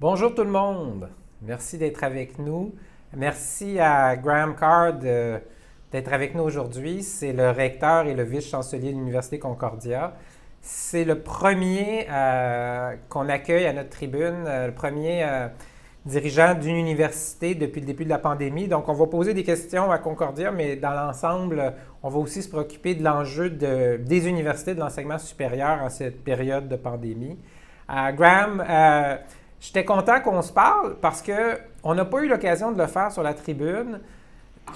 Bonjour tout le monde. Merci d'être avec nous. Merci à Graham Carr d'être avec nous aujourd'hui. C'est le recteur et le vice-chancelier de l'Université Concordia. C'est le premier qu'on accueille à notre tribune, le premier dirigeant d'une université depuis le début de la pandémie. Donc, on va poser des questions à Concordia, mais dans l'ensemble, on va aussi se préoccuper de l'enjeu des universités, de l'enseignement supérieur en cette période de pandémie. Graham, j'étais content qu'on se parle parce qu'on n'a pas eu l'occasion de le faire sur la tribune.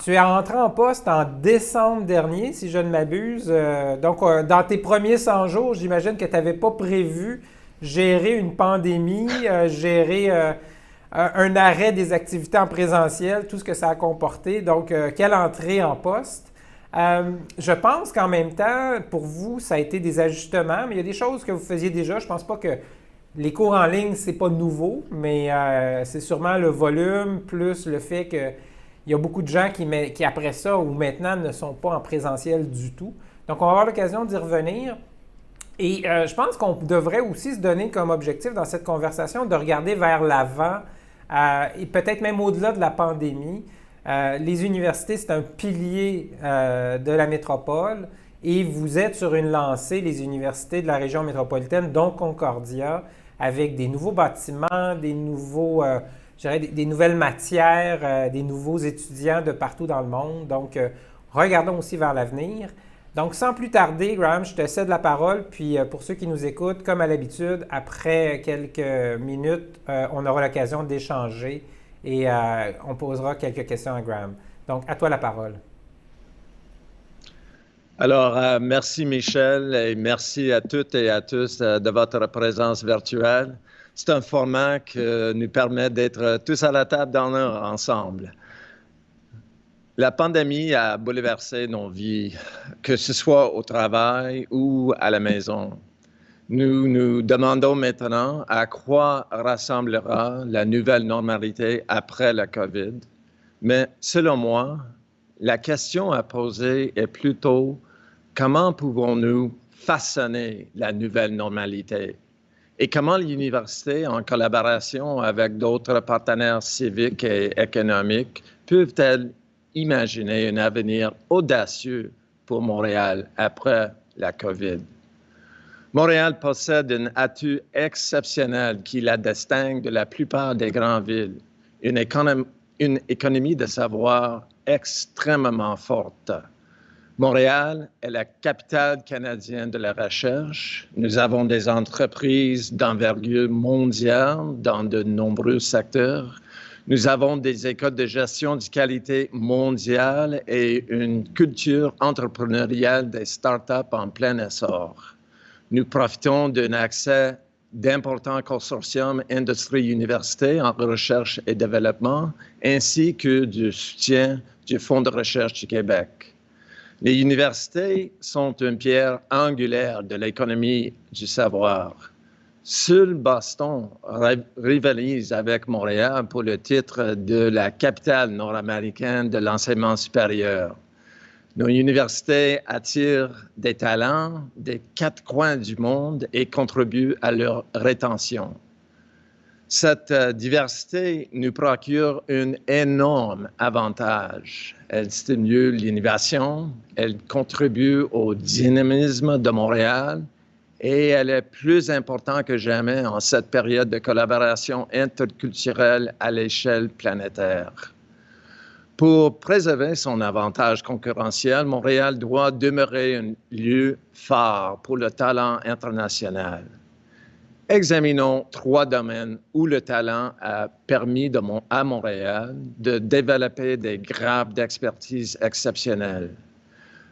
Tu es entré en poste en décembre dernier, si je ne m'abuse. Dans tes premiers 100 jours, j'imagine que tu n'avais pas prévu gérer une pandémie, gérer un arrêt des activités en présentiel, tout ce que ça a comporté. Donc, quelle entrée en poste. Je pense qu'en même temps, pour vous, ça a été des ajustements, mais il y a des choses que vous faisiez déjà. Je ne pense pas que les cours en ligne, c'est pas nouveau, mais c'est sûrement le volume plus le fait qu'il y a beaucoup de gens qui, après ça ou maintenant, ne sont pas en présentiel du tout. Donc, on va avoir l'occasion d'y revenir. Et je pense qu'on devrait aussi se donner comme objectif dans cette conversation de regarder vers l'avant et peut-être même au-delà de la pandémie. Les universités, c'est un pilier de la métropole et vous êtes sur une lancée, les universités de la région métropolitaine, dont Concordia, avec des nouveaux bâtiments, des nouvelles matières, des nouveaux étudiants de partout dans le monde. Donc, regardons aussi vers l'avenir. Donc, sans plus tarder, Graham, je te cède la parole. Puis, pour ceux qui nous écoutent, comme à l'habitude, après quelques minutes, on aura l'occasion d'échanger et on posera quelques questions à Graham. Donc, à toi la parole. Alors, merci Michel et merci à toutes et à tous de votre présence virtuelle. C'est un format qui nous permet d'être tous à la table d'honneur ensemble. La pandémie a bouleversé nos vies, que ce soit au travail ou à la maison. Nous nous demandons maintenant à quoi rassemblera la nouvelle normalité après la COVID. Mais selon moi, la question à poser est plutôt comment pouvons-nous façonner la nouvelle normalité? Et comment l'université, en collaboration avec d'autres partenaires civiques et économiques, peuvent-elles imaginer un avenir audacieux pour Montréal après la COVID? Montréal possède un atout exceptionnel qui la distingue de la plupart des grandes villes, une économie de savoir extrêmement forte. Montréal est la capitale canadienne de la recherche. Nous avons des entreprises d'envergure mondiale dans de nombreux secteurs. Nous avons des écoles de gestion de qualité mondiale et une culture entrepreneuriale des startups en plein essor. Nous profitons d'un accès d'importants consortiums industrie-université en recherche et développement, ainsi que du soutien du Fonds de recherche du Québec. Les universités sont une pierre angulaire de l'économie du savoir. Seul Boston rivalise avec Montréal pour le titre de la capitale nord-américaine de l'enseignement supérieur. Nos universités attirent des talents des quatre coins du monde et contribuent à leur rétention. Cette diversité nous procure un énorme avantage. Elle stimule l'innovation, elle contribue au dynamisme de Montréal et elle est plus importante que jamais en cette période de collaboration interculturelle à l'échelle planétaire. Pour préserver son avantage concurrentiel, Montréal doit demeurer un lieu phare pour le talent international. Examinons 3 domaines où le talent a permis à Montréal de développer des grappes d'expertise exceptionnelles.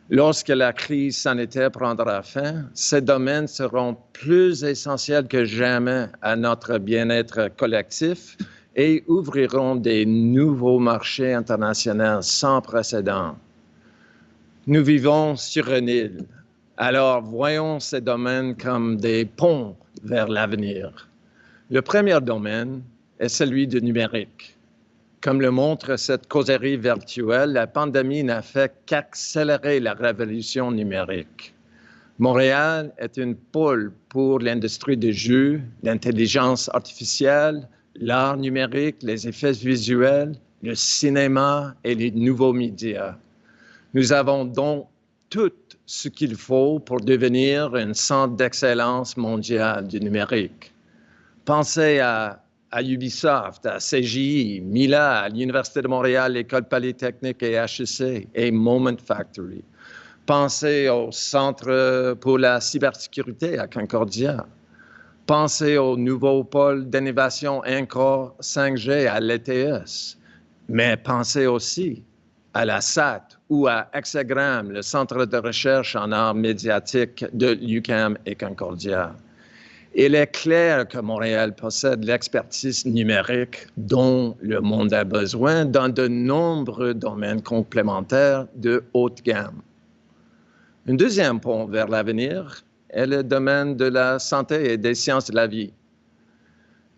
Lorsque la crise sanitaire prendra fin, ces domaines seront plus essentiels que jamais à notre bien-être collectif et ouvriront des nouveaux marchés internationaux sans précédent. Nous vivons sur une île, alors voyons ces domaines comme des ponts vers l'avenir. Le premier domaine est celui du numérique. Comme le montre cette causerie virtuelle, la pandémie n'a fait qu'accélérer la révolution numérique. Montréal est une pôle pour l'industrie des jeux, l'intelligence artificielle, l'art numérique, les effets visuels, le cinéma et les nouveaux médias. Nous avons donc tout ce qu'il faut pour devenir un centre d'excellence mondial du numérique. Pensez à Ubisoft, à CGI, Mila, à l'Université de Montréal, l'École polytechnique et HEC et Moment Factory. Pensez au Centre pour la cybersécurité à Concordia. Pensez au nouveau pôle d'innovation Encore 5G à l'ETS. Mais pensez aussi à la SAT ou à Hexagram, le centre de recherche en arts médiatiques de l'UQAM et Concordia. Il est clair que Montréal possède l'expertise numérique dont le monde a besoin dans de nombreux domaines complémentaires de haute gamme. Un deuxième pont vers l'avenir est le domaine de la santé et des sciences de la vie.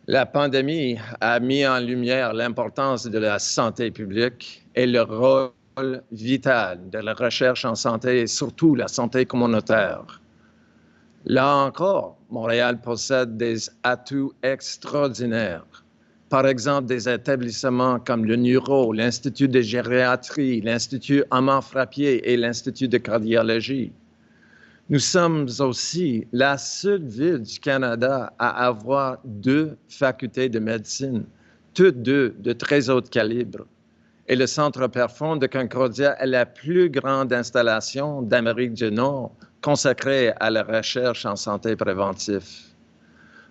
La pandémie a mis en lumière l'importance de la santé publique et le rôle vital de la recherche en santé et surtout la santé communautaire. Là encore, Montréal possède des atouts extraordinaires. Par exemple, des établissements comme le Neuro, l'Institut de gériatrie, l'Institut Armand-Frappier et l'Institut de cardiologie. Nous sommes aussi la seule ville du Canada à avoir 2 facultés de médecine, toutes 2 de très haut calibre. Et le Centre Perfond de Concordia est la plus grande installation d'Amérique du Nord consacrée à la recherche en santé préventive.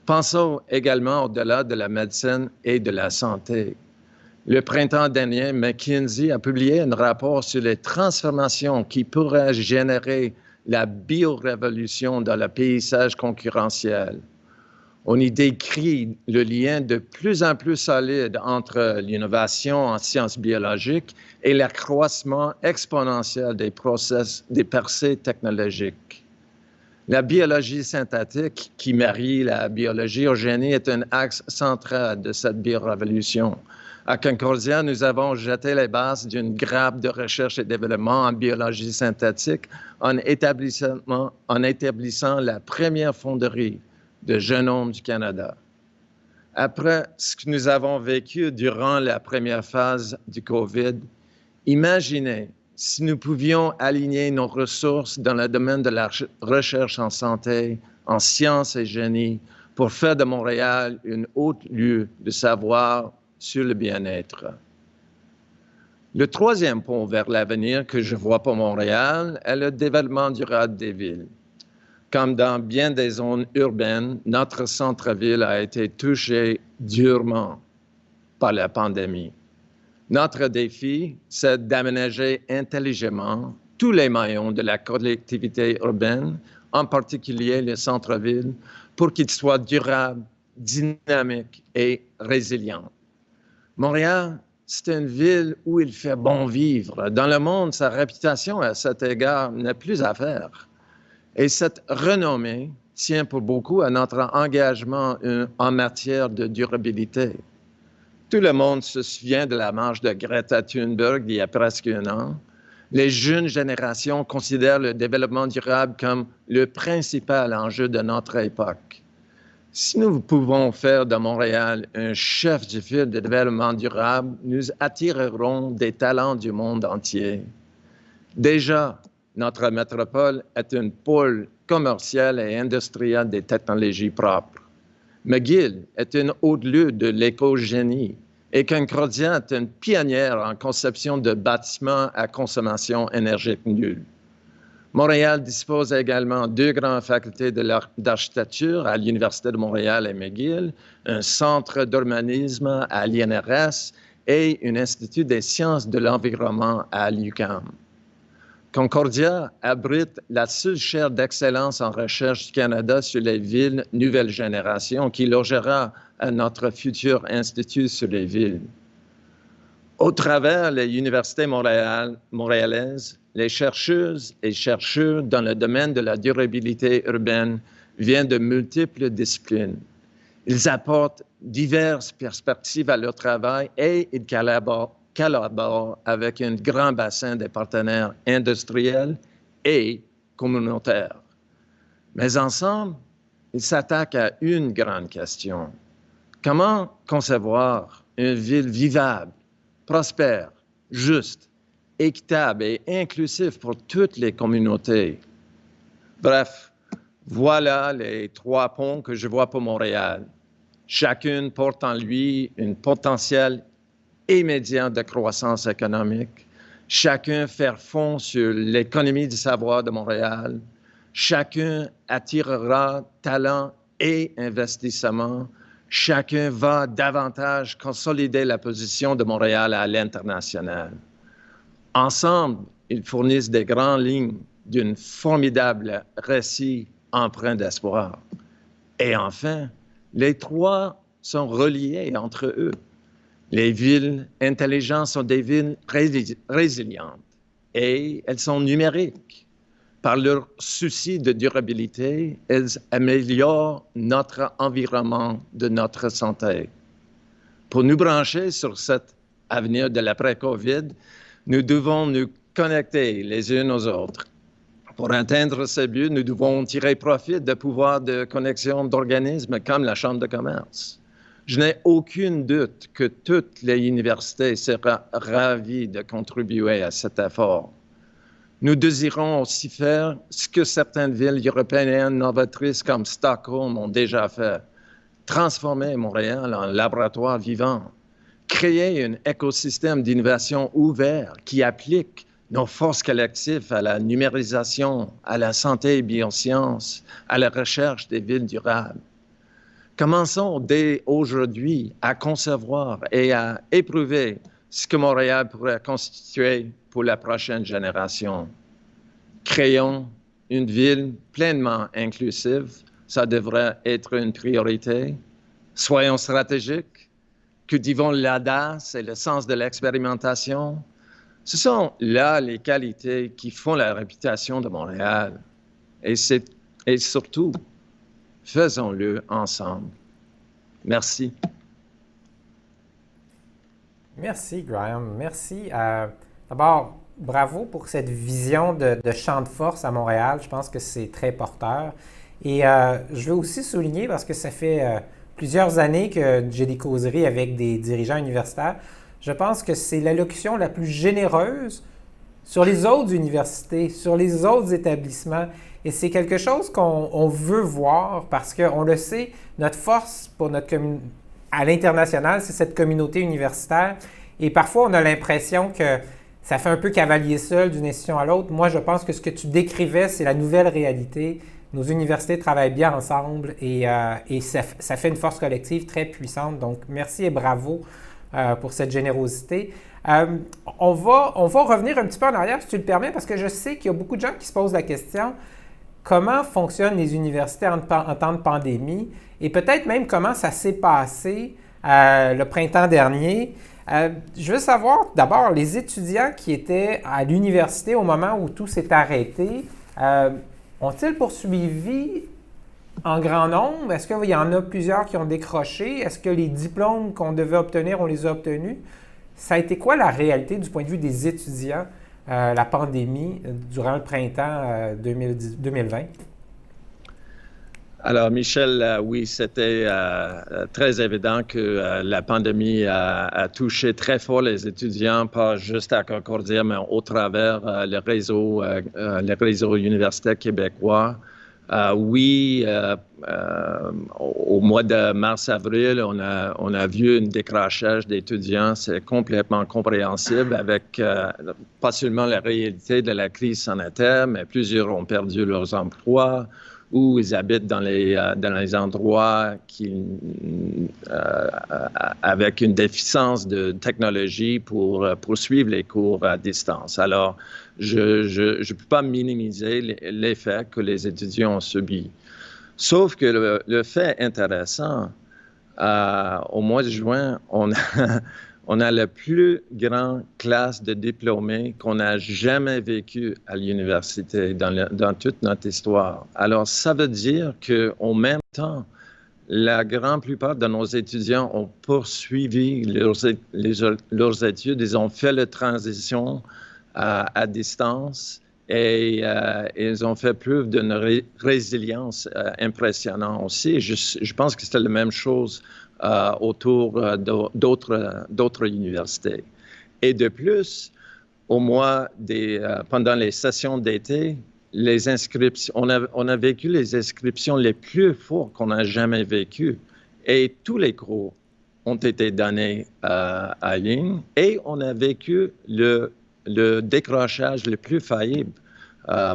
Pensons également au-delà de la médecine et de la santé. Le printemps dernier, McKinsey a publié un rapport sur les transformations qui pourraient générer la biorévolution dans le paysage concurrentiel. On y décrit le lien de plus en plus solide entre l'innovation en sciences biologiques et l'accroissement exponentiel des percées technologiques. La biologie synthétique qui marie la biologie au génie est un axe central de cette biorévolution. À Concordia, nous avons jeté les bases d'une grappe de recherche et développement en biologie synthétique en établissant la première fonderie de génome du Canada. Après ce que nous avons vécu durant la première phase du COVID, imaginez si nous pouvions aligner nos ressources dans le domaine de la recherche en santé, en sciences et génie, pour faire de Montréal un haut lieu de savoir sur le bien-être. Le troisième pont vers l'avenir que je vois pour Montréal est le développement durable des villes. Comme dans bien des zones urbaines, notre centre-ville a été touché durement par la pandémie. Notre défi, c'est d'aménager intelligemment tous les maillons de la collectivité urbaine, en particulier le centre-ville, pour qu'il soit durable, dynamique et résilient. Montréal, c'est une ville où il fait bon vivre. Dans le monde, sa réputation à cet égard n'est plus à faire. Et cette renommée tient pour beaucoup à notre engagement en matière de durabilité. Tout le monde se souvient de la marche de Greta Thunberg il y a presque un an. Les jeunes générations considèrent le développement durable comme le principal enjeu de notre époque. Si nous pouvons faire de Montréal un chef de file de développement durable, nous attirerons des talents du monde entier. Déjà, notre métropole est un pôle commercial et industriel des technologies propres. McGill est un haut lieu de l'éco-génie et Concordia est une pionnière en conception de bâtiments à consommation énergétique nulle. Montréal dispose également de 2 grandes facultés d'architecture à l'Université de Montréal et McGill, un centre d'urbanisme à l'INRS et un institut des sciences de l'environnement à l'UQAM. Concordia abrite la seule chaire d'excellence en recherche du Canada sur les villes nouvelle génération qui logera à notre futur institut sur les villes. Au travers des universités montréalaises, les chercheuses et chercheurs dans le domaine de la durabilité urbaine viennent de multiples disciplines. Ils apportent diverses perspectives à leur travail et ils collaborent avec un grand bassin de partenaires industriels et communautaires. Mais ensemble, ils s'attaquent à une grande question. Comment concevoir une ville vivable, prospère, juste, équitable et inclusive pour toutes les communautés? Bref, voilà les 3 ponts que je vois pour Montréal. Chacune porte en lui un potentiel immédiat de croissance économique. Chacun fait fond sur l'économie du savoir de Montréal. Chacun attirera talent et investissement. Chacun va davantage consolider la position de Montréal à l'international. Ensemble, ils fournissent des grandes lignes d'un formidable récit empreint d'espoir. Et enfin, les 3 sont reliés entre eux. Les villes intelligentes sont des villes résilientes et elles sont numériques. Par leur souci de durabilité, elles améliorent notre environnement de notre santé. Pour nous brancher sur cet avenir de l'après-COVID, nous devons nous connecter les unes aux autres. Pour atteindre ce but, nous devons tirer profit du pouvoir de connexion d'organismes comme la Chambre de commerce. Je n'ai aucun doute que toutes les universités seraient ravies de contribuer à cet effort. Nous désirons aussi faire ce que certaines villes européennes novatrices comme Stockholm ont déjà fait, transformer Montréal en laboratoire vivant, créer un écosystème d'innovation ouvert qui applique nos forces collectives à la numérisation, à la santé et biosciences, à la recherche des villes durables. Commençons dès aujourd'hui à concevoir et à éprouver ce que Montréal pourrait constituer pour la prochaine génération. Créons une ville pleinement inclusive, ça devrait être une priorité. Soyons stratégiques, cultivons l'audace et le sens de l'expérimentation. Ce sont là les qualités qui font la réputation de Montréal. Et surtout, faisons-le ensemble. Merci. Merci, Graham. Merci. D'abord, bravo pour cette vision de champ de force à Montréal. Je pense que c'est très porteur. Et je veux aussi souligner, parce que ça fait plusieurs années que j'ai des causeries avec des dirigeants universitaires, je pense que c'est l'allocution la plus généreuse sur les autres universités, sur les autres établissements. Et c'est quelque chose qu'on veut voir parce qu'on le sait, notre force pour à l'international, c'est cette communauté universitaire. Et parfois, on a l'impression que ça fait un peu cavalier seul d'une institution à l'autre. Moi, je pense que ce que tu décrivais, c'est la nouvelle réalité. Nos universités travaillent bien ensemble et ça fait une force collective très puissante. Donc, merci et bravo pour cette générosité. On va revenir un petit peu en arrière, si tu le permets, parce que je sais qu'il y a beaucoup de gens qui se posent la question comment fonctionnent les universités en temps de pandémie et peut-être même comment ça s'est passé le printemps dernier. Je veux savoir d'abord, les étudiants qui étaient à l'université au moment où tout s'est arrêté, ont-ils poursuivi en grand nombre? Est-ce qu'il y en a plusieurs qui ont décroché? Est-ce que les diplômes qu'on devait obtenir, on les a obtenus? Ça a été quoi la réalité du point de vue des étudiants, la pandémie, durant le printemps 2020? Alors, Michel, oui, c'était très évident que la pandémie a touché très fort les étudiants, pas juste à Concordia, mais au travers le réseau universitaire québécois. Oui, au mois de mars-avril, on a vu un décrochage d'étudiants. C'est complètement compréhensible avec pas seulement la réalité de la crise sanitaire, mais plusieurs ont perdu leurs emplois ou ils habitent dans les endroits avec une déficience de technologie pour poursuivre les cours à distance. Alors, je ne peux pas minimiser l'effet que les étudiants ont subi. Sauf que le fait intéressant, au mois de juin, on a la plus grande classe de diplômés qu'on a jamais vécue à l'université dans toute notre histoire. Alors, ça veut dire qu'en même temps, la grande plupart de nos étudiants ont poursuivi leurs études, ils ont fait la transition à distance et ils ont fait preuve d'une résilience impressionnante aussi. Je pense que c'était la même chose autour d'autres universités. Et de plus, pendant les sessions d'été, les inscriptions, on a vécu les inscriptions les plus fortes qu'on a jamais vécues. Et tous les cours ont été donnés à ligne et on a vécu le décrochage le plus faillible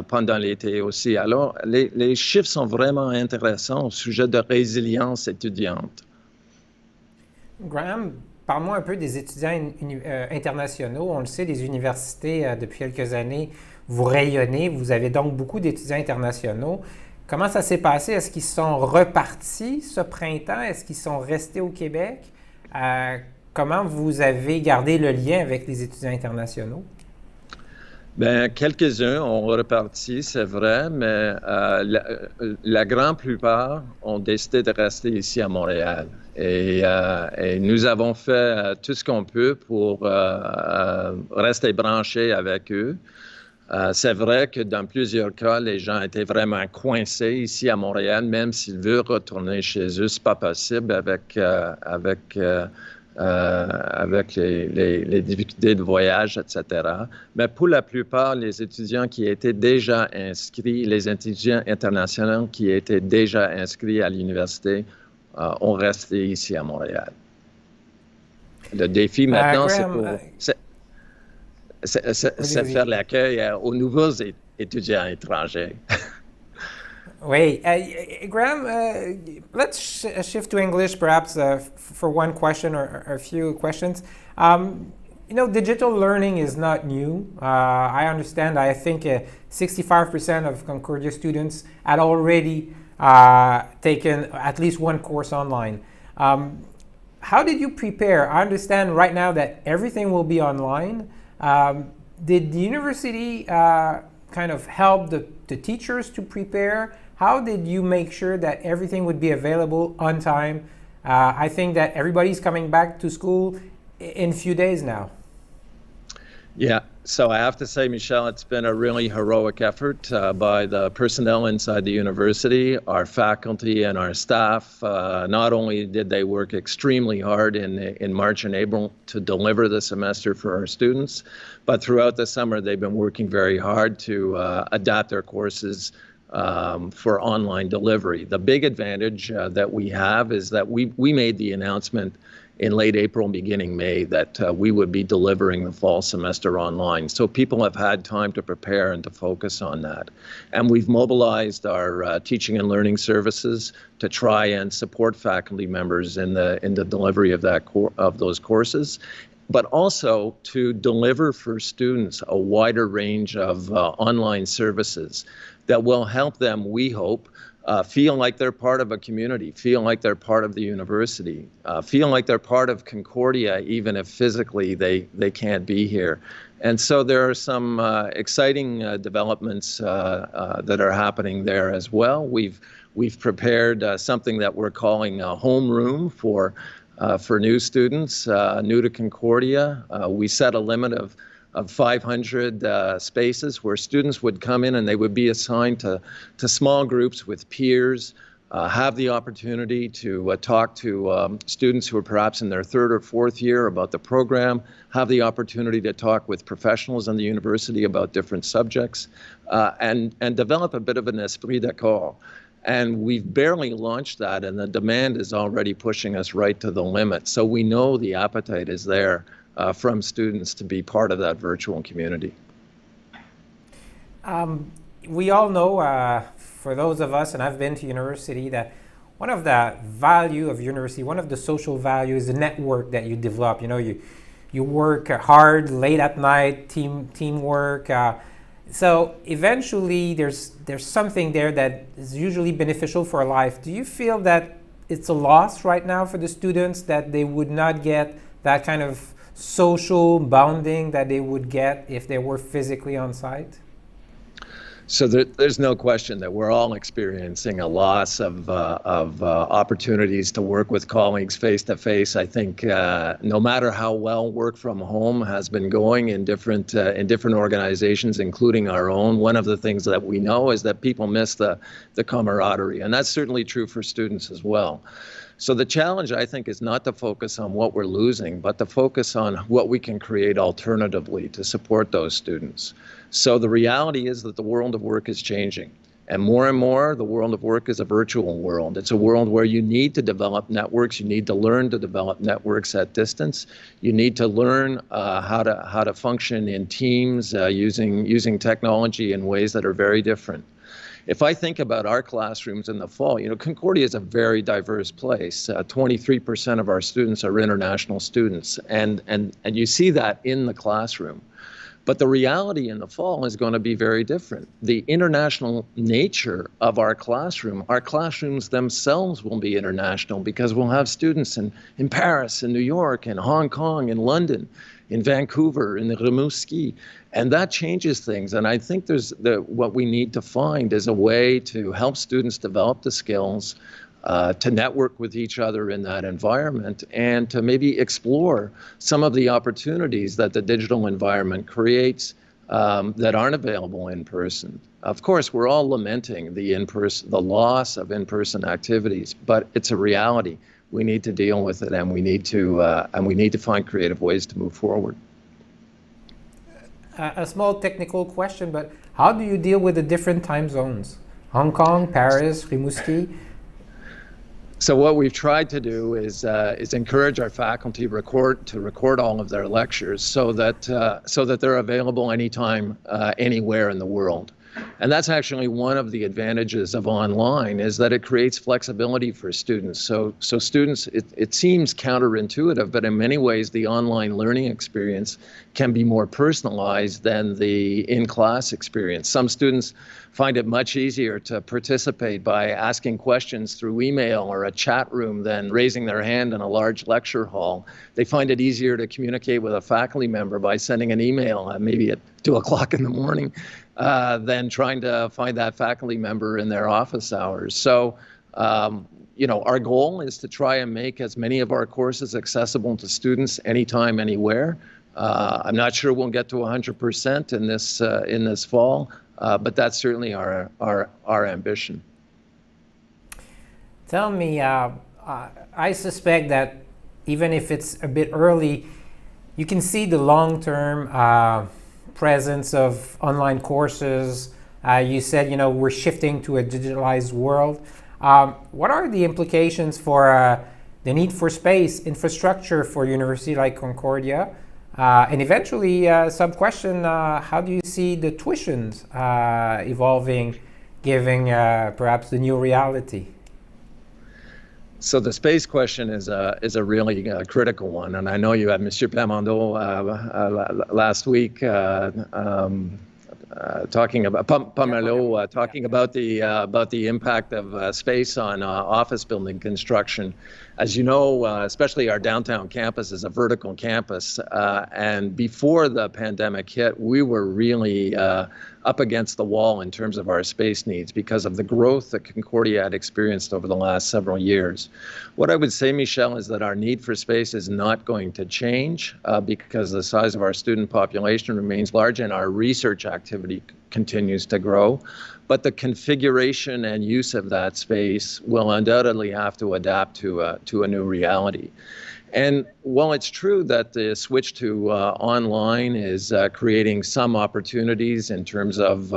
pendant l'été aussi. Alors, les chiffres sont vraiment intéressants au sujet de résilience étudiante. Graham, parle-moi un peu des étudiants internationaux. On le sait, les universités, depuis quelques années, vous rayonnez. Vous avez donc beaucoup d'étudiants internationaux. Comment ça s'est passé? Est-ce qu'ils sont repartis ce printemps? Est-ce qu'ils sont restés au Québec? Comment vous avez gardé le lien avec les étudiants internationaux? Bien, quelques-uns ont reparti, c'est vrai, mais la grande plupart ont décidé de rester ici à Montréal. Et nous avons fait tout ce qu'on peut pour rester branchés avec eux. C'est vrai que dans plusieurs cas, les gens étaient vraiment coincés ici à Montréal, même s'ils veulent retourner chez eux, c'est pas possible avec les difficultés de voyage, etc. Mais pour la plupart, les étudiants qui étaient déjà inscrits, les étudiants internationaux qui étaient déjà inscrits à l'université, ont resté ici à Montréal. Le défi maintenant, c'est faire l'accueil aux nouveaux étudiants étrangers. Oui. Graham, let's shift to English perhaps for one question or a few questions. Digital learning is not new. I understand. I think 65% of Concordia students had already taken at least one course online. How did you prepare? I understand right now that everything will be online. Did the university kind of help the teachers to prepare? How did you make sure that everything would be available on time? I think that everybody's coming back to school in a few days now. Yeah, so I have to say, Michel, it's been a really heroic effort by the personnel inside the university, our faculty and our staff. Not only did they work extremely hard in March and April to deliver the semester for our students, but throughout the summer, they've been working very hard to adapt their courses for online delivery. The big advantage that we have is that we made the announcement in late April, beginning May, that we would be delivering the fall semester online. So people have had time to prepare and to focus on that. And we've mobilized our teaching and learning services to try and support faculty members in the delivery of those courses, but also to deliver for students a wider range of online services that will help them, we hope, feel like they're part of a community, feel like they're part of the university, feel like they're part of Concordia, even if physically they can't be here. And so there are some exciting developments that are happening there as well. We've prepared something that we're calling a homeroom for new students, new to Concordia. We set a limit of 500 spaces where students would come in and they would be assigned to small groups with peers, have the opportunity to talk to students who are perhaps in their third or fourth year about the program, have the opportunity to talk with professionals in the university about different subjects, and develop a bit of an esprit de corps. And we've barely launched that, and the demand is already pushing us right to the limit. So we know the appetite is there from students to be part of that virtual community. We all know, for those of us, and I've been to university, that one of the value of university, one of the social values is the network that you develop. You work hard late at night, teamwork. So eventually there's something there that is usually beneficial for life. Do you feel that it's a loss right now for the students that they would not get that kind of social bonding that they would get if they were physically on site? So there's no question that we're all experiencing a loss of opportunities to work with colleagues face to face. I think no matter how well work from home has been going in different organizations, including our own, one of the things that we know is that people miss the camaraderie, and that's certainly true for students as well. So the challenge, I think, is not to focus on what we're losing, but to focus on what we can create alternatively to support those students. So the reality is that the world of work is changing. And more, the world of work is a virtual world. It's a world where you need to develop networks. You need to learn to develop networks at distance. You need to learn how to function in teams using technology in ways that are very different. If I think about our classrooms in the fall, Concordia is a very diverse place. 23% of our students are international students, and you see that in the classroom. But the reality in the fall is going to be very different. The international nature of our classrooms themselves will be international because we'll have students in Paris, in New York, in Hong Kong, in London, in Vancouver, in Rimouski, and that changes things. And I think what we need to find is a way to help students develop the skills to network with each other in that environment and to maybe explore some of the opportunities that the digital environment creates that aren't available in person. Of course, we're all lamenting the loss of in-person activities, but it's a reality. We need to deal with it, and we need to find creative ways to move forward. A small technical question, but how do you deal with the different time zones? Hong Kong, Paris, Rimouski? So what we've tried to do is encourage our faculty to record all of their lectures so that they're available anytime, anywhere in the world. And that's actually one of the advantages of online, is that it creates flexibility for students. So students, it seems counterintuitive, but in many ways the online learning experience can be more personalized than the in-class experience. Some students find it much easier to participate by asking questions through email or a chat room than raising their hand in a large lecture hall. They find it easier to communicate with a faculty member by sending an email maybe at 2 o'clock in the morning than trying to find that faculty member in their office hours. So, our goal is to try and make as many of our courses accessible to students anytime, anywhere. I'm not sure we'll get to 100% in this fall, but that's certainly our ambition. Tell me, I suspect that even if it's a bit early, you can see the long-term presence of online courses. You said, we're shifting to a digitalized world. What are the implications for the need for space, infrastructure for a university like Concordia? And eventually, sub-question, how do you see the tuitions evolving, given perhaps the new reality? So the space question is a really critical one, and I know you had Monsieur Plamondon last week talking about Pomelo talking about the impact of space on office building construction. As you know, especially our downtown campus is a vertical campus, and before the pandemic hit, we were really up against the wall in terms of our space needs because of the growth that Concordia had experienced over the last several years. What I would say, Michelle, is that our need for space is not going to change because the size of our student population remains large and our research activity continues to grow. But the configuration and use of that space will undoubtedly have to adapt to a new reality. And while it's true that the switch to online is creating some opportunities in terms of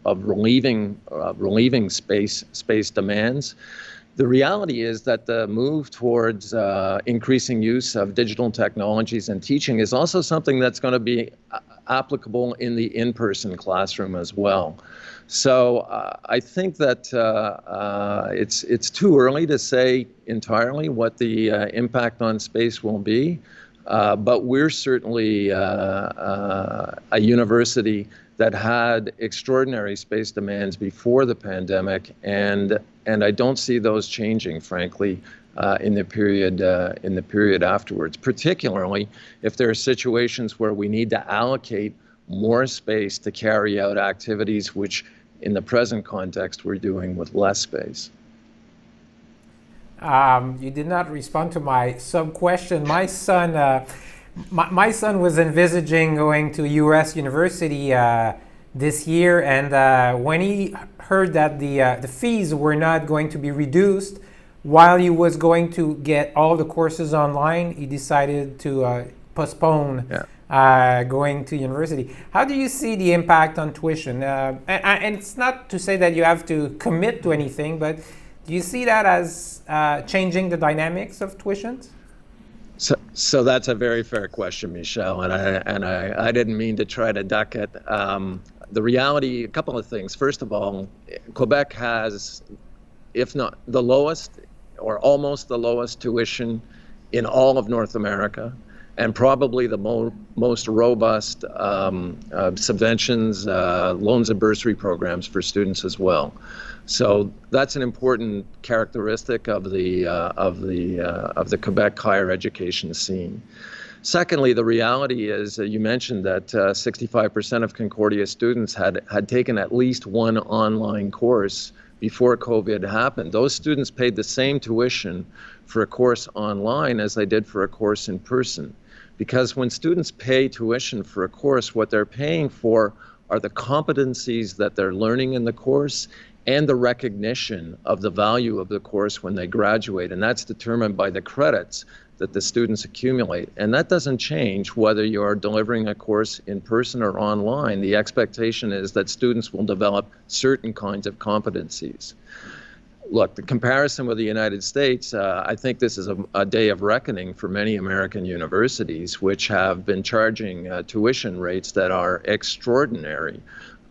relieving space demands, the reality is that the move towards increasing use of digital technologies in teaching is also something that's going to be applicable in the in-person classroom as well. So I think that it's too early to say entirely what the impact on space will be, but we're certainly a university that had extraordinary space demands before the pandemic, and I don't see those changing, frankly, in the period afterwards. Particularly if there are situations where we need to allocate more space to carry out activities which, in the present context, we're doing with less space. You did not respond to my sub-question. My son was envisaging going to U.S. University this year, and when he heard that the fees were not going to be reduced while he was going to get all the courses online, he decided to postpone going to university. How do you see the impact on tuition? And it's not to say that you have to commit to anything, but do you see that as changing the dynamics of tuitions? So that's a very fair question, Michel, and I didn't mean to try to duck it. The reality, a couple of things. First of all, Quebec has, if not the lowest or almost the lowest tuition in all of North America, and probably the most robust subventions, loans and bursary programs for students as well. So that's an important characteristic of the Quebec higher education scene. Secondly, the reality is, you mentioned that 65% of Concordia students had taken at least one online course before COVID happened. Those students paid the same tuition for a course online as they did for a course in person. Because when students pay tuition for a course, what they're paying for are the competencies that they're learning in the course and the recognition of the value of the course when they graduate. And that's determined by the credits that the students accumulate. And that doesn't change whether you're delivering a course in person or online. The expectation is that students will develop certain kinds of competencies. Look, the comparison with the United States, I think this is a day of reckoning for many American universities, which have been charging tuition rates that are extraordinary.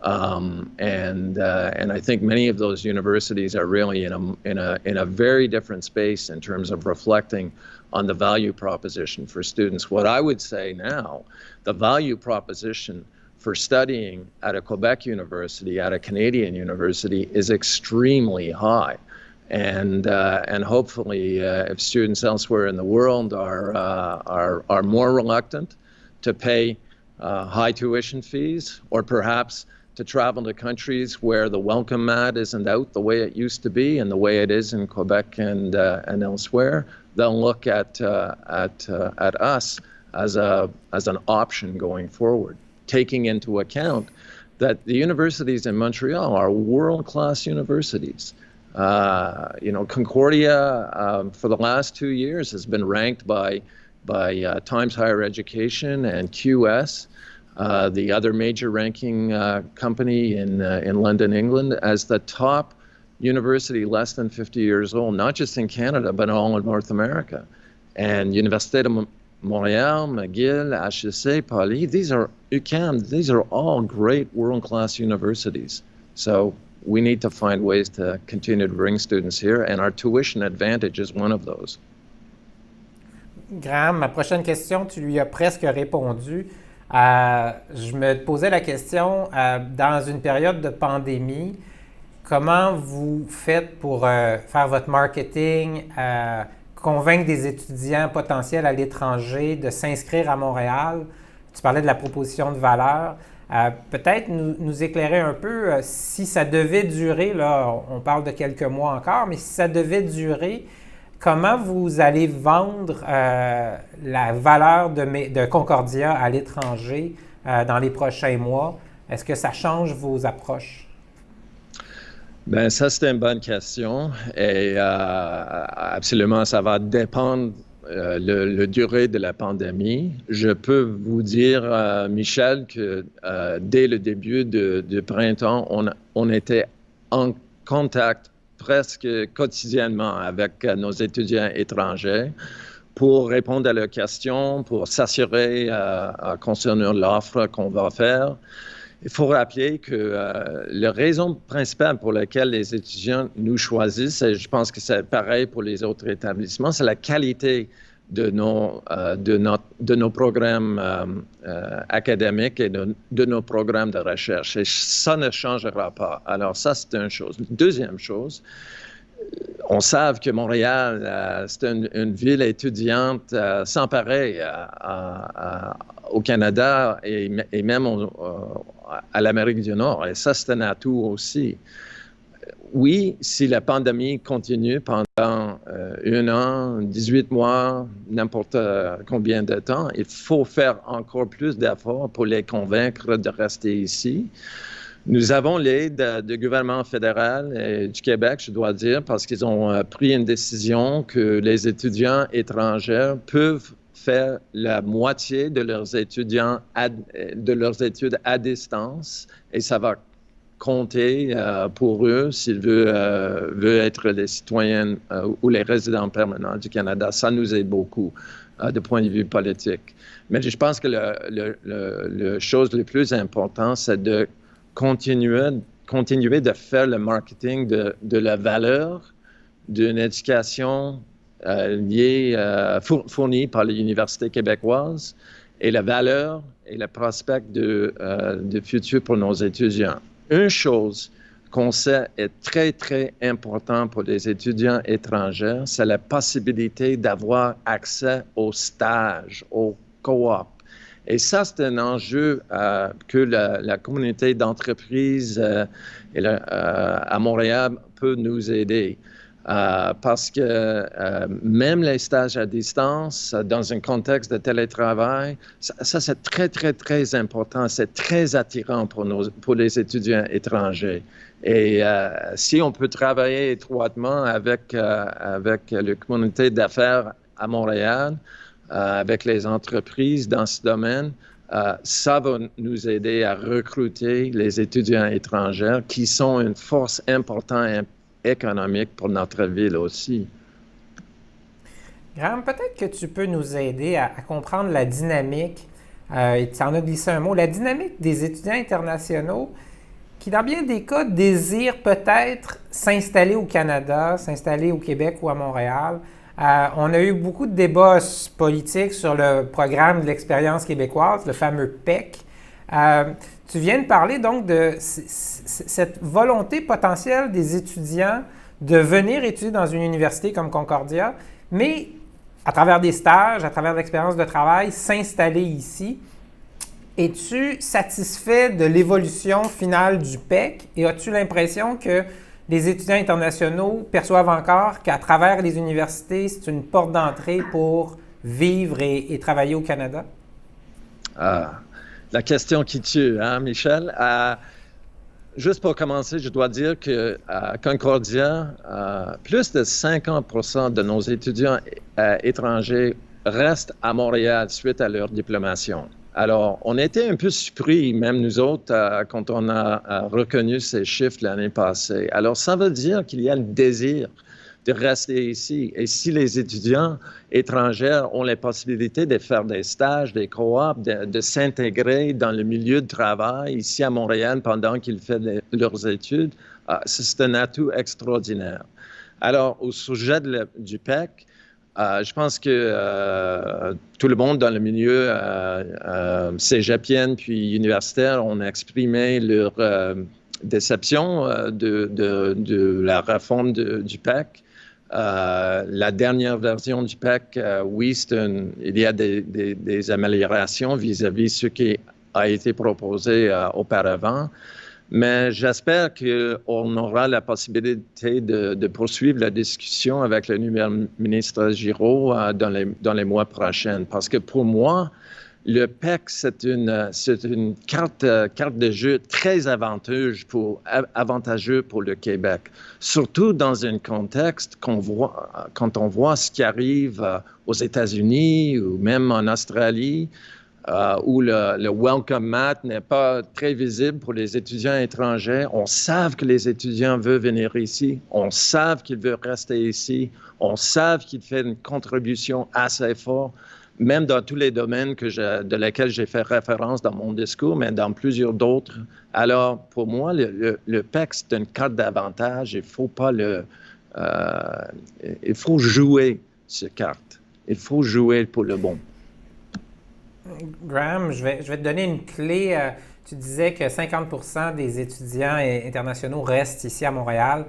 And I think many of those universities are really in a very different space in terms of reflecting on the value proposition for students. What I would say now, the value proposition for studying at a Quebec university, at a Canadian university, is extremely high. And hopefully, if students elsewhere in the world are more reluctant to pay high tuition fees, or perhaps to travel to countries where the welcome mat isn't out the way it used to be and the way it is in Quebec and elsewhere, they'll look at us as an option going forward, taking into account that the universities in Montreal are world-class universities. Concordia for the last 2 years has been ranked by Times Higher Education and QS, the other major ranking company in London, England, as the top university less than 50 years old, not just in Canada, but all in North America. And Université de Montréal, McGill, HEC, Poly, these are UQAM, these are all great world-class universities. So we need to find ways to continue to bring students here, and our tuition advantage is one of those. Graham, ma prochaine question, tu lui as presque répondu. Je me posais la question, dans une période de pandémie, comment vous faites pour faire votre marketing, convaincre des étudiants potentiels à l'étranger de s'inscrire à Montréal? Tu parlais de la proposition de valeur. Peut-être nous éclairer un peu si ça devait durer, là, on parle de quelques mois encore, mais si ça devait durer, comment vous allez vendre la valeur de Concordia à l'étranger dans les prochains mois? Est-ce que ça change vos approches? Ben ça, c'est une bonne question et absolument, ça va dépendre le durée de la pandémie. Je peux vous dire, Michel, que dès le début du printemps, on était en contact presque quotidiennement avec nos étudiants étrangers pour répondre à leurs questions, pour s'assurer concernant l'offre qu'on va faire. Il faut rappeler que la raison principale pour laquelle les étudiants nous choisissent, et je pense que c'est pareil pour les autres établissements, c'est la qualité de nos programmes académiques et de nos programmes de recherche. Et ça ne changera pas. Alors ça, c'est une chose. Deuxième chose, on sait que Montréal, c'est une ville étudiante sans pareil au Canada et même à l'Amérique du Nord. Et ça, c'est un atout aussi. Oui, si la pandémie continue pendant 1 an, 18 mois, n'importe combien de temps, il faut faire encore plus d'efforts pour les convaincre de rester ici. Nous avons l'aide du gouvernement fédéral et du Québec, je dois dire, parce qu'ils ont pris une décision que les étudiants étrangers peuvent faire la moitié de leurs études à distance et ça va compter pour eux s'ils veulent être les citoyens ou les résidents permanents du Canada. Ça nous aide beaucoup de point de vue politique. Mais je pense que la chose la plus importante, c'est de continuer de faire le marketing de la valeur d'une éducation fournie par les universités québécoises et la valeur et le prospect de futur pour nos étudiants. Une chose qu'on sait est très, très important pour les étudiants étrangers, c'est la possibilité d'avoir accès aux stages, aux co-op. Et ça, c'est un enjeu que la communauté d'entreprises à Montréal peut nous aider. Parce que même les stages à distance, dans un contexte de télétravail, ça c'est très, très, très important. C'est très attirant pour les étudiants étrangers. Et si on peut travailler étroitement avec la communauté d'affaires à Montréal, avec les entreprises dans ce domaine, ça va nous aider à recruter les étudiants étrangers qui sont une force importante économique pour notre ville aussi. Graham, peut-être que tu peux nous aider à comprendre la dynamique, et tu en as glissé un mot, la dynamique des étudiants internationaux qui, dans bien des cas, désirent peut-être s'installer au Canada, s'installer au Québec ou à Montréal. On a eu beaucoup de débats politiques sur le programme de l'expérience québécoise, le fameux PEC. Tu viens de parler donc de cette volonté potentielle des étudiants de venir étudier dans une université comme Concordia, mais à travers des stages, à travers l'expérience de travail, s'installer ici. Es-tu satisfait de l'évolution finale du PEC et as-tu l'impression que les étudiants internationaux perçoivent encore qu'à travers les universités, c'est une porte d'entrée pour vivre et travailler au Canada? La question qui tue, hein, Michel? Juste pour commencer, je dois dire qu'à Concordia, plus de 50% de nos étudiants étrangers restent à Montréal suite à leur diplomation. Alors, on était un peu surpris, même nous autres, quand on a reconnu ces chiffres l'année passée. Alors, ça veut dire qu'il y a le désir de rester ici. Et si les étudiants étrangers ont la possibilité de faire des stages, des co-ops, de s'intégrer dans le milieu de travail ici à Montréal pendant qu'ils font leurs études, c'est un atout extraordinaire. Alors, au sujet du PEC, je pense que tout le monde dans le milieu cégepien puis universitaire ont exprimé leur déception de la réforme du PEC. La dernière version du PEC, oui, il y a des améliorations vis-à-vis ce qui a été proposé auparavant. Mais j'espère qu'on aura la possibilité de poursuivre la discussion avec le nouveau ministre Giraud dans les mois prochains. Parce que pour moi, le PEC, c'est une carte de jeu très avantageuse pour le Québec. Surtout dans un contexte quand on voit ce qui arrive aux États-Unis ou même en Australie, où le welcome mat n'est pas très visible pour les étudiants étrangers. On sait que les étudiants veulent venir ici. On sait qu'ils veulent rester ici. On sait qu'ils font une contribution assez forte, même dans tous les domaines de lesquels j'ai fait référence dans mon discours, mais dans plusieurs d'autres. Alors, pour moi, le PEC, c'est une carte d'avantage. Il faut jouer cette carte. Il faut jouer pour le bon. Graham, je vais te donner une clé. Tu disais que 50% des étudiants internationaux restent ici à Montréal.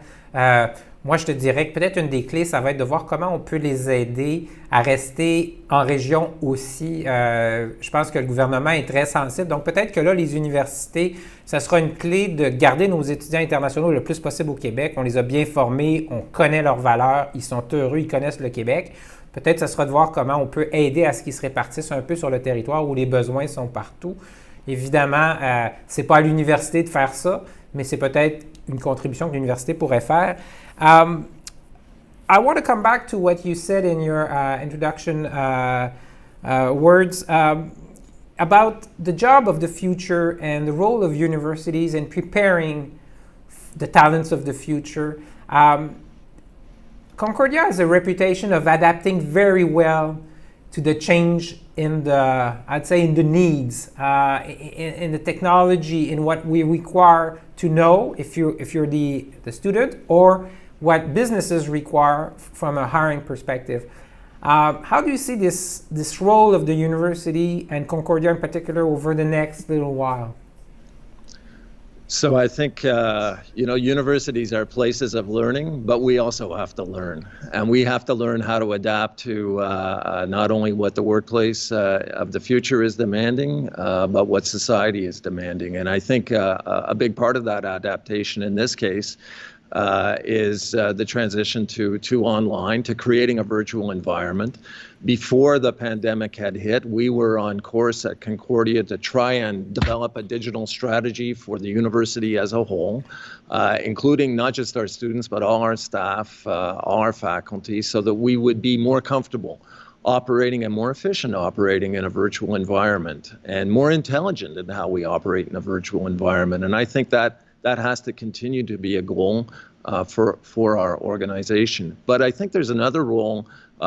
moi, je te dirais que peut-être une des clés, ça va être de voir comment on peut les aider à rester en région aussi. Je pense que le gouvernement est très sensible. Donc, peut-être que là, les universités, ça sera une clé de garder nos étudiants internationaux le plus possible au Québec. On les a bien formés, on connaît leurs valeurs, ils sont heureux, ils connaissent le Québec. Peut-être ce sera de voir comment on peut aider à ce qu'ils se répartissent un peu sur le territoire où les besoins sont partout. Évidemment, ce n'est pas à l'université de faire ça, mais c'est peut-être une contribution que l'université pourrait faire. I want to come back to what you said in your introduction words about the job of the future and the role of universities in preparing the talents of the future. Concordia has a reputation of adapting very well to the change in the, I'd say, in the needs, in the technology, in what we require to know if you're the student, or what businesses require from a hiring perspective. How do you see this role of the university and Concordia in particular over the next little while? So I think, universities are places of learning, but we also have to learn. And we have to learn how to adapt to not only what the workplace of the future is demanding, but what society is demanding. And I think a big part of that adaptation in this case is the transition to online, to creating a virtual environment. Before the pandemic had hit, we were on course at Concordia to try and develop a digital strategy for the university as a whole, including not just our students, but all our staff, all our faculty, so that we would be more comfortable operating and more efficient operating in a virtual environment and more intelligent in how we operate in a virtual environment. And I think that has to continue to be a goal for our organization. But I think there's another role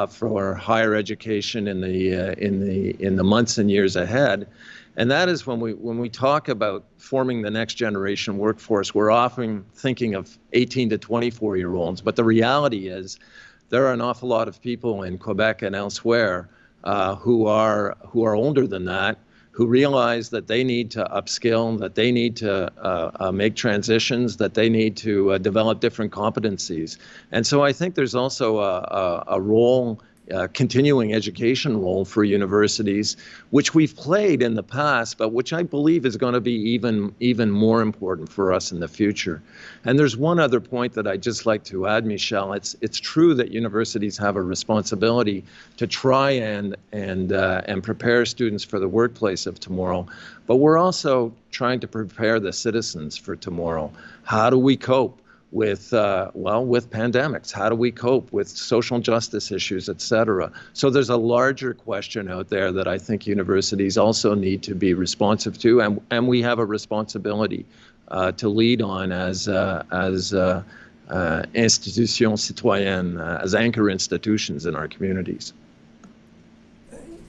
for higher education in the months and years ahead, and that is when we talk about forming the next generation workforce, we're often thinking of 18 to 24-year-olds. But the reality is, there are an awful lot of people in Quebec and elsewhere who are older than that, who realize that they need to upskill, that they need to make transitions, that they need to develop different competencies. And so I think there's also a role, continuing education role for universities, which we've played in the past, but which I believe is going to be even more important for us in the future. And there's one other point that I'd just like to add, Michelle. It's true that universities have a responsibility to try and prepare students for the workplace of tomorrow, but we're also trying to prepare the citizens for tomorrow. How do we cope with pandemics? How do we cope with social justice issues, et cetera? So there's a larger question out there that I think universities also need to be responsive to, and we have a responsibility to lead on as institutions citoyennes, as anchor institutions in our communities.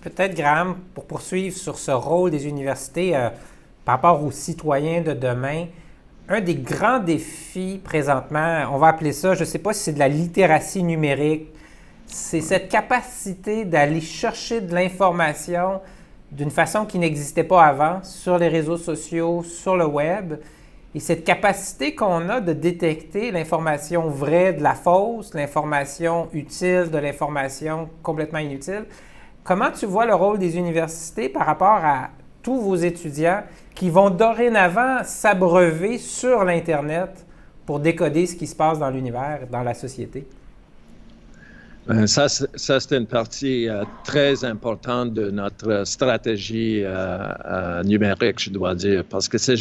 Peut-être, Graham, pour poursuivre sur ce rôle des universités par rapport aux citoyens de demain, un des grands défis présentement, on va appeler ça, je ne sais pas si c'est de la littératie numérique, c'est cette capacité d'aller chercher de l'information d'une façon qui n'existait pas avant sur les réseaux sociaux, sur le web, et cette capacité qu'on a de détecter l'information vraie de la fausse, l'information utile de l'information complètement inutile. Comment tu vois le rôle des universités par rapport à tous vos étudiants qui vont dorénavant s'abreuver sur l'Internet pour décoder ce qui se passe dans l'univers, dans la société? Ça, c'est une partie très importante de notre stratégie numérique, je dois dire, parce que c'est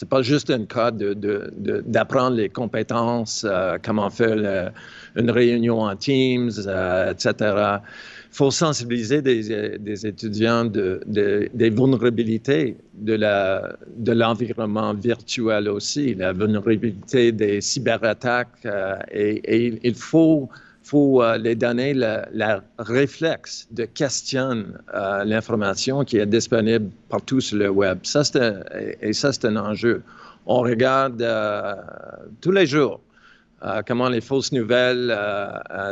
pas juste un cas d'apprendre les compétences, comment faire une réunion en Teams, etc. Il faut sensibiliser des étudiants des vulnérabilités de l'environnement virtuel aussi, la vulnérabilité des cyberattaques, et il faut les donner le réflexe de questionner l'information qui est disponible partout sur le web. Ça, c'est un enjeu. On regarde tous les jours comment les fausses nouvelles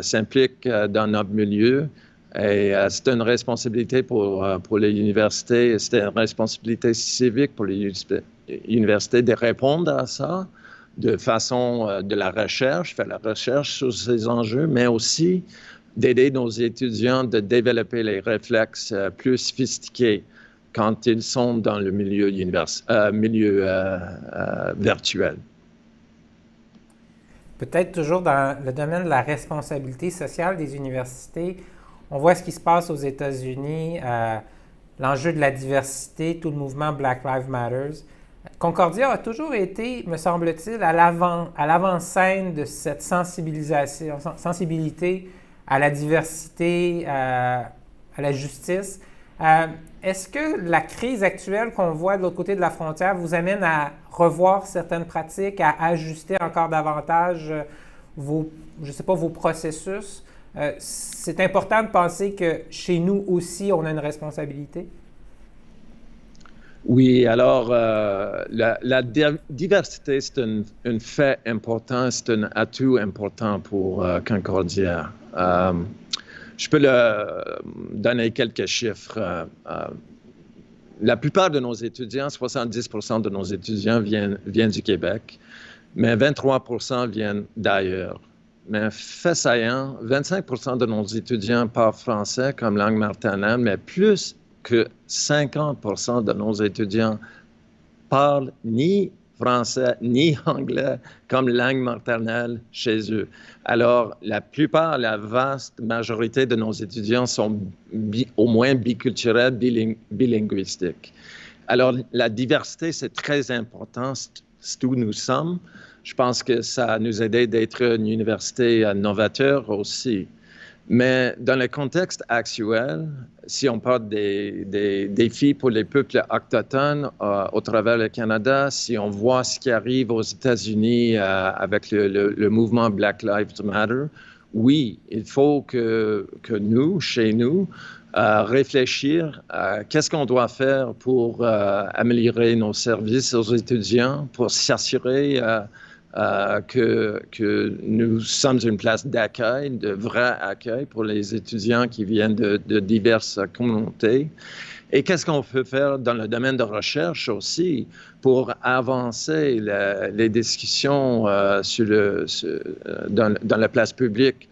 s'impliquent dans notre milieu. Et c'est une responsabilité pour les universités, c'est une responsabilité civique pour les universités de répondre à ça, de façon de la recherche, faire la recherche sur ces enjeux, mais aussi d'aider nos étudiants de développer les réflexes plus sophistiqués quand ils sont dans le milieu virtuel. Peut-être toujours dans le domaine de la responsabilité sociale des universités, on voit ce qui se passe aux États-Unis, l'enjeu de la diversité, tout le mouvement Black Lives Matter. Concordia a toujours été, me semble-t-il, à l'avant-scène de cette sensibilité à la diversité, à la justice. Est-ce que la crise actuelle qu'on voit de l'autre côté de la frontière vous amène à revoir certaines pratiques, à ajuster encore davantage vos processus? C'est important de penser que chez nous aussi, on a une responsabilité? Oui, alors la diversité, c'est un fait important, c'est un atout important pour Concordia. Je peux donner quelques chiffres. La plupart de nos étudiants, 70% de nos étudiants viennent du Québec, mais 23% viennent d'ailleurs. Mais fait saillant, 25% de nos étudiants parlent français comme langue maternelle, mais plus que 50% de nos étudiants parlent ni français ni anglais comme langue maternelle chez eux. Alors, la vaste majorité de nos étudiants sont au moins biculturels, bilinguistiques. Alors, la diversité, c'est très important, c'est où nous sommes. Je pense que ça nous aide d'être une université novateur aussi. Mais dans le contexte actuel, si on parle des défis pour les peuples autochtones au travers le Canada, si on voit ce qui arrive aux États-Unis avec le mouvement Black Lives Matter, oui, il faut que nous, chez nous, réfléchir à qu'est-ce qu'on doit faire pour améliorer nos services aux étudiants, pour s'assurer que nous sommes une place d'accueil, de vrai accueil pour les étudiants qui viennent de diverses communautés. Et qu'est-ce qu'on peut faire dans le domaine de recherche aussi pour avancer les discussions dans la place publique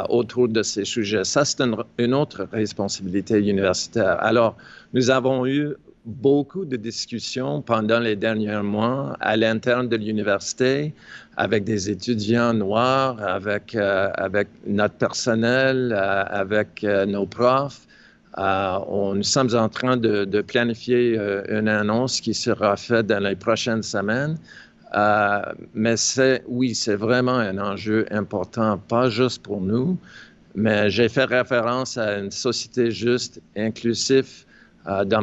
autour de ces sujets. Ça, c'est une autre responsabilité universitaire. Alors, nous avons eu beaucoup de discussions pendant les derniers mois à l'interne de l'université avec des étudiants noirs, avec notre personnel, avec nos profs. Nous sommes en train de planifier une annonce qui sera faite dans les prochaines semaines. Mais c'est vraiment un enjeu important, pas juste pour nous, mais j'ai fait référence à une société juste, inclusive, dans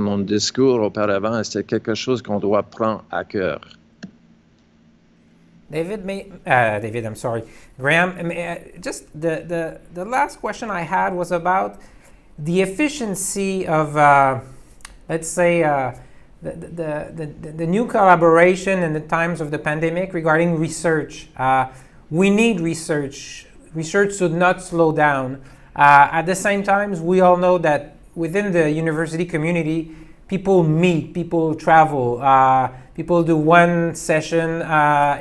mon discours auparavant, c'est quelque chose qu'on doit prendre à cœur. Graham, just the last question I had was about the efficiency of, let's say, the new collaboration in the times of the pandemic regarding research. We need research. Research should not slow down. At the same time, we all know that within the university community, people meet, people travel, people do one session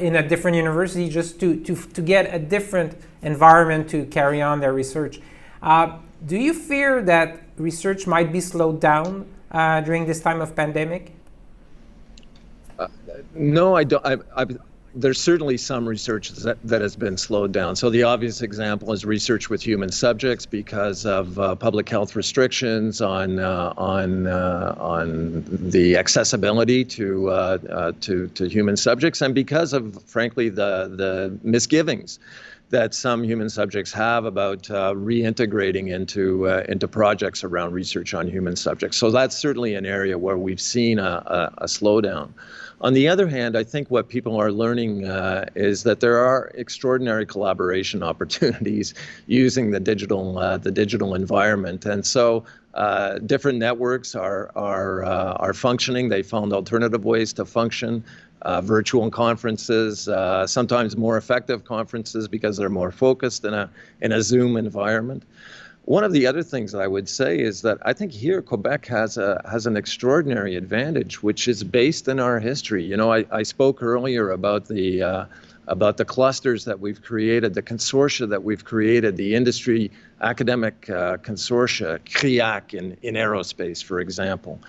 in a different university just to get a different environment to carry on their research. Do you fear that research might be slowed down during this time of pandemic? No, I don't. There's certainly some research that has been slowed down. So the obvious example is research with human subjects because of public health restrictions on the accessibility to human subjects, and because of, frankly, the misgivings that some human subjects have about reintegrating into projects around research on human subjects. So that's certainly an area where we've seen a slowdown. On the other hand, I think what people are learning is that there are extraordinary collaboration opportunities using the digital environment, and so different networks are functioning. They found alternative ways to function. Virtual conferences, sometimes more effective conferences because they're more focused in a Zoom environment. One of the other things that I would say is that I think here Quebec has an extraordinary advantage, which is based in our history. You know, I spoke earlier about the clusters that we've created, the consortia that we've created, the industry academic consortia, CRIAC in aerospace, for example.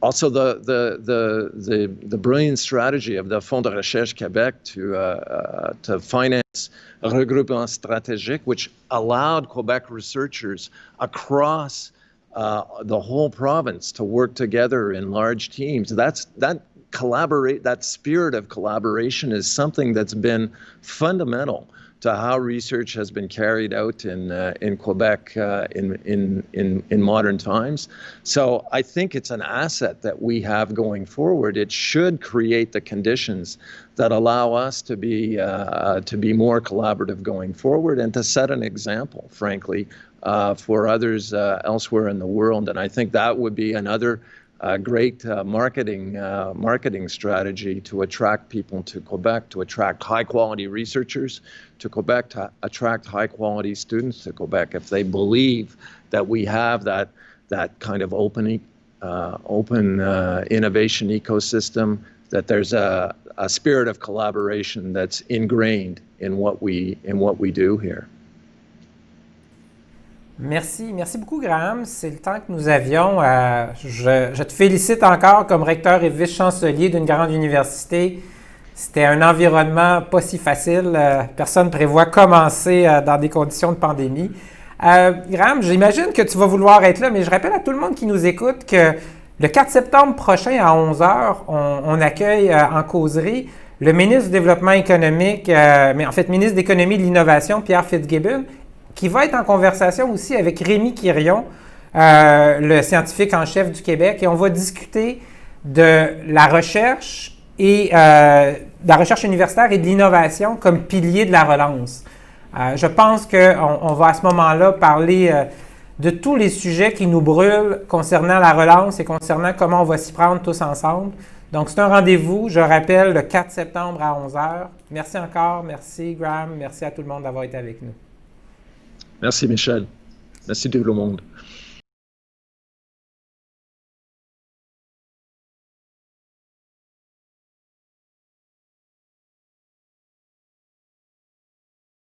Also, the brilliant strategy of the Fonds de Recherche Québec to finance regroupement stratégique, which allowed Quebec researchers across the whole province to work together in large teams. That spirit of collaboration is something that's been fundamental to how research has been carried out in Quebec in modern times. So I think it's an asset that we have going forward. It should create the conditions that allow us to be more collaborative going forward and to set an example, frankly, for others elsewhere in the world. And I think that would be another great marketing strategy to attract people to Quebec, to attract high-quality researchers to Quebec, to attract high-quality students to Quebec. If they believe that we have that kind of open innovation ecosystem, that there's a spirit of collaboration that's ingrained in what we do here. Merci beaucoup, Graham. C'est le temps que nous avions. Je te félicite encore comme recteur et vice-chancelier d'une grande université. C'était un environnement pas si facile. Personne ne prévoit commencer dans des conditions de pandémie. Graham, j'imagine que tu vas vouloir être là, mais je rappelle à tout le monde qui nous écoute que le 4 septembre prochain à 11h, on accueille en causerie le ministre du Développement économique, mais en fait ministre de l'Économie et de l'Innovation, Pierre Fitzgibbon, qui va être en conversation aussi avec Rémi Quirion, le scientifique en chef du Québec, et on va discuter de la recherche et de la recherche universitaire et de l'innovation comme pilier de la relance. Je pense qu'on va à ce moment-là parler de tous les sujets qui nous brûlent concernant la relance et concernant comment on va s'y prendre tous ensemble. Donc, c'est un rendez-vous, je rappelle, le 4 septembre à 11h. Merci encore, merci Graham, merci à tout le monde d'avoir été avec nous. Merci Michel. Merci tout le monde.